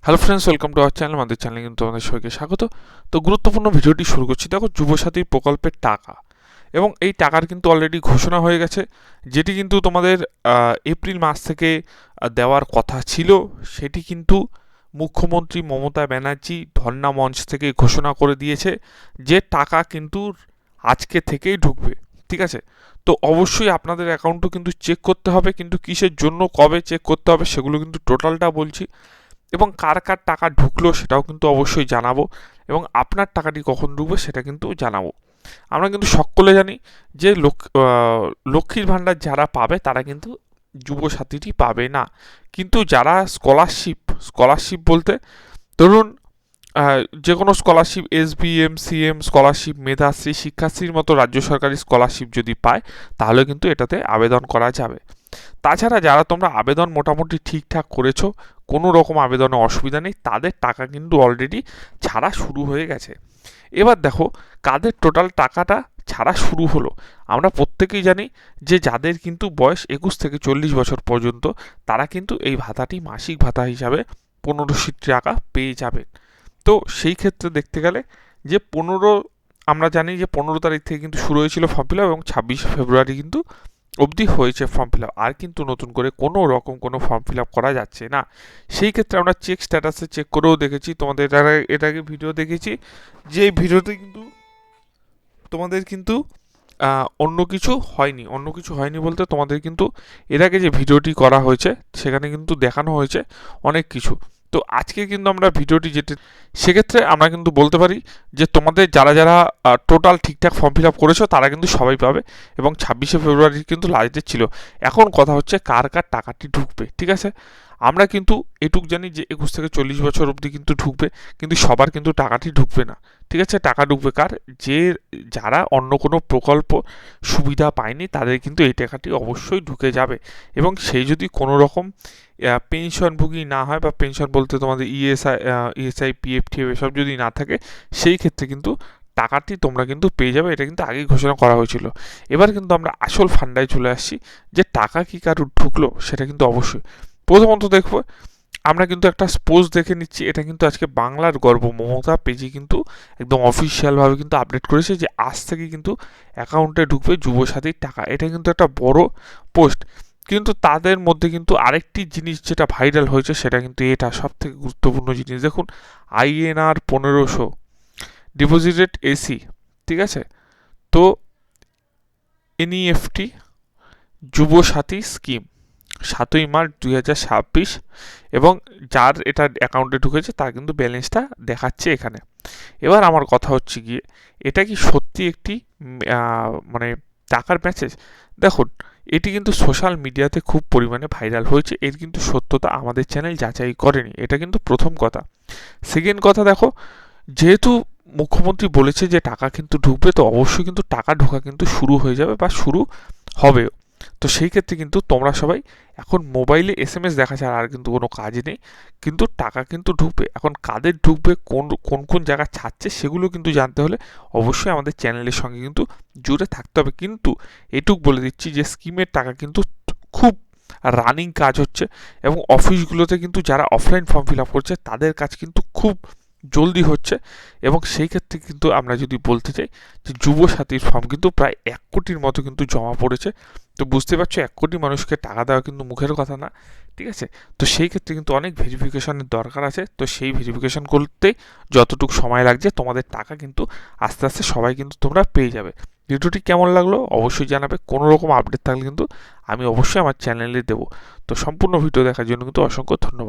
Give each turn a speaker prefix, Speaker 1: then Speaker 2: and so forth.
Speaker 1: Hello friends, welcome to our channel. আমাদের চ্যানেলে কিন্তু আমাদের সবাইকে স্বাগত। তো গুরুত্বপূর্ণ ভিডিওটি শুরু করছি। দেখো, যুবসাথী প্রকল্পের টাকা এবং এই টাকার কিন্তু অলরেডি ঘোষণা হয়ে গেছে, যেটি কিন্তু তোমাদের এপ্রিল মাস থেকে দেওয়ার কথা ছিল। সেটি কিন্তু মুখ্যমন্ত্রী মমতা ব্যানার্জি ধর্ণা মঞ্চ থেকে ঘোষণা করে দিয়েছে যে টাকা কিন্তু আজকে থেকেই ঢুকবে। ঠিক আছে, তো অবশ্যই আপনাদের অ্যাকাউন্টও কিন্তু চেক করতে হবে, কিন্তু কিসের জন্য কবে চেক করতে হবে সেগুলো কিন্তু টোটালটা বলছি, এবং কার কার টাকা ঢুকলো সেটাও কিন্তু অবশ্যই জানাবো, এবং আপনার টাকাটি কখন ঢুকবে সেটা কিন্তু জানাবো। আমরা কিন্তু সকলে জানি যে লক্ষ্মীর ভাণ্ডার যারা পাবে তারা কিন্তু যুবসাথীটি পাবে না, কিন্তু যারা স্কলারশিপ বলতে ধরুন যে কোনো scholarship, SBM CM scholarship, Medhashree, শিক্ষাশ্রীর মতো রাজ্য সরকারি স্কলারশিপ যদি পায় তাহলে কিন্তু এটাতে আবেদন করা যাবে। তাছাড়া যারা তোমরা আবেদন মোটামুটি ঠিকঠাক করেছো, কোনো রকম আবেদনে অসুবিধা নেই, তাদের টাকা কিন্তু অলরেডি ছাড়া শুরু হয়ে গেছে। এবার দেখো কাদের টোটাল টাকাটা ছাড়া শুরু হলো। আমরা প্রত্যেকেই জানি যে যাদের কিন্তু বয়স 21 থেকে 40 বছর পর্যন্ত তারা কিন্তু এই ভাতাটি মাসিক ভাতা হিসাবে 1500 টাকা পেয়ে যাবেন। তো সেই ক্ষেত্রে দেখতে গেলে যে আমরা জানি যে 15 তারিখ থেকে কিন্তু শুরু হয়েছিল ফর্ম ফিল আপ, এবং 26 ফেব্রুয়ারি কিন্তু অবধি হয়েছে ফর্ম ফিল আপ। আর কিন্তু নতুন করে কোনো রকম কোনো ফর্ম ফিল আপ করা যাচ্ছে না। সেই ক্ষেত্রে আমরা স্ট্যাটাসে চেক করেও দেখেছি, তোমাদের এর আগে ভিডিও দেখেছি, যে এই ভিডিওতে কিন্তু তোমাদের কিন্তু অন্য কিছু হয়নি বলতে তোমাদের কিন্তু এর আগে যে ভিডিওটি করা হয়েছে সেখানে কিন্তু দেখানো হয়েছে অনেক কিছু। তো আজকে কিন্তু আমরা ভিডিওটি সেক্ষেত্রে আমরা কিন্তু বলতে পারি যে তোমাদের যারা যারা টোটাল ঠিকঠাক ফর্ম ফিল আপ করেছো তারা কিন্তু সবাই পাবে, এবং 26শে ফেব্রুয়ারি কিন্তু লাস্ট ডেট ছিল। এখন কথা হচ্ছে কার কার টাকাটি ঢুকবে। ঠিক আছে, আমরা কিন্তু এটুক জানি যে 21 থেকে 40 বছর অবধি কিন্তু ঢুকবে, কিন্তু সবার কিন্তু টাকাটি ঢুকবে না। ঠিক আছে, টাকা ঢুকবে কার, যারা অন্য কোনো প্রকল্প সুবিধা পায়নি তাদের কিন্তু এই টাকাটি অবশ্যই ঢুকে যাবে। এবং সেই যদি কোনো রকম পেনশনভোগী না হয়, বা পেনশন বলতে তোমাদের ESI PF এসব যদি না থাকে, সেই ক্ষেত্রে কিন্তু টাকাটি তোমরা কিন্তু পেয়ে যাবে। এটা কিন্তু আগেই ঘোষণা করা হয়েছিল। এবার কিন্তু আমরা আসল ফান্ডায় চলে আসছি, যে টাকা কি কারোর ঢুকলো সেটা কিন্তু অবশ্যই প্রথমত দেখবো। আমরা কিন্তু একটা পোস্ট দেখে নিচ্ছি, এটা কিন্তু আজকে বাংলার গর্ব মমতা পেজি কিন্তু একদম অফিসিয়ালভাবে কিন্তু আপডেট করেছে যে আজ থেকে কিন্তু অ্যাকাউন্টে ঢুকবে যুবসাথীর টাকা। এটা কিন্তু একটা বড় পোস্ট, কিন্তু তাদের মধ্যে কিন্তু আরেকটি জিনিস যেটা ভাইরাল হয়েছে সেটা কিন্তু এটা সব থেকে গুরুত্বপূর্ণ জিনিস। দেখুন, INR 1500 ডিপোজিটেড AC। ঠিক আছে, তো NEFT যুবসাথী স্কিম 7ই মার্চ 2026, এবং যার এটা অ্যাকাউন্টে ঢুকেছে তার কিন্তু ব্যালেন্সটা দেখাচ্ছে এখানে। এবার আমার কথা হচ্ছে গিয়ে, এটা কি সত্যি একটি মানে টাকার মেসেজ? দেখুন, এটি কিন্তু সোশ্যাল মিডিয়াতে খুব পরিমাণে ভাইরাল হয়েছে, এর কিন্তু সত্যতা আমাদের চ্যানেল যাচাই করেনি। এটা কিন্তু প্রথম কথা। সেকেন্ড কথা, দেখো, যেহেতু মুখ্যমন্ত্রী বলেছে যে টাকা কিন্তু ঢুকবে, তো অবশ্যই কিন্তু টাকা ঢোকা কিন্তু শুরু হয়ে যাবে বা শুরু হবে। তো সেই ক্ষেত্রে কিন্তু তোমরা সবাই এখন মোবাইলে SMS দেখা ছাড়া আর কিন্তু কোনো কাজ নেই, কিন্তু টাকা কিন্তু ঢুকবে। এখন কাদের ঢুকবে, কোন কোন কোন জায়গা ছাড়ছে সেগুলো কিন্তু জানতে হলে অবশ্যই আমাদের চ্যানেলের সঙ্গে কিন্তু জুড়ে থাকতে হবে। কিন্তু এটুক বলে দিচ্ছি যে স্কিমের টাকা কিন্তু খুব রানিং কাজ হচ্ছে, এবং অফিসগুলোতে কিন্তু যারা অফলাইন ফর্ম ফিল আপ করছে তাদের কাজ কিন্তু খুব জলদি হচ্ছে। এবং সেই ক্ষেত্রে কিন্তু আমরা যদি বলতে চাই যে যুবসাথীর ফর্ম কিন্তু প্রায় 1 কোটির মতো কিন্তু জমা পড়েছে। তো বুঝতে পারছো, 1 কোটি মানুষকে টাকা দেওয়া কিন্তু মুখের কথা না। ঠিক আছে, তো সেই ক্ষেত্রে কিন্তু অনেক ভেরিফিকেশনের দরকার আছে। তো সেই ভেরিফিকেশন করতে যতটুকু সময় লাগছে, তোমাদের টাকা কিন্তু আস্তে আস্তে সবাই কিন্তু তোমরা পেয়ে যাবে। ভিডিওটি কেমন লাগলো অবশ্যই জানাবে। কোনো রকম আপডেট থাকলে কিন্তু আমি অবশ্যই আমার চ্যানেলে দেবো। তো সম্পূর্ণ ভিডিও দেখার জন্য কিন্তু অসংখ্য ধন্যবাদ।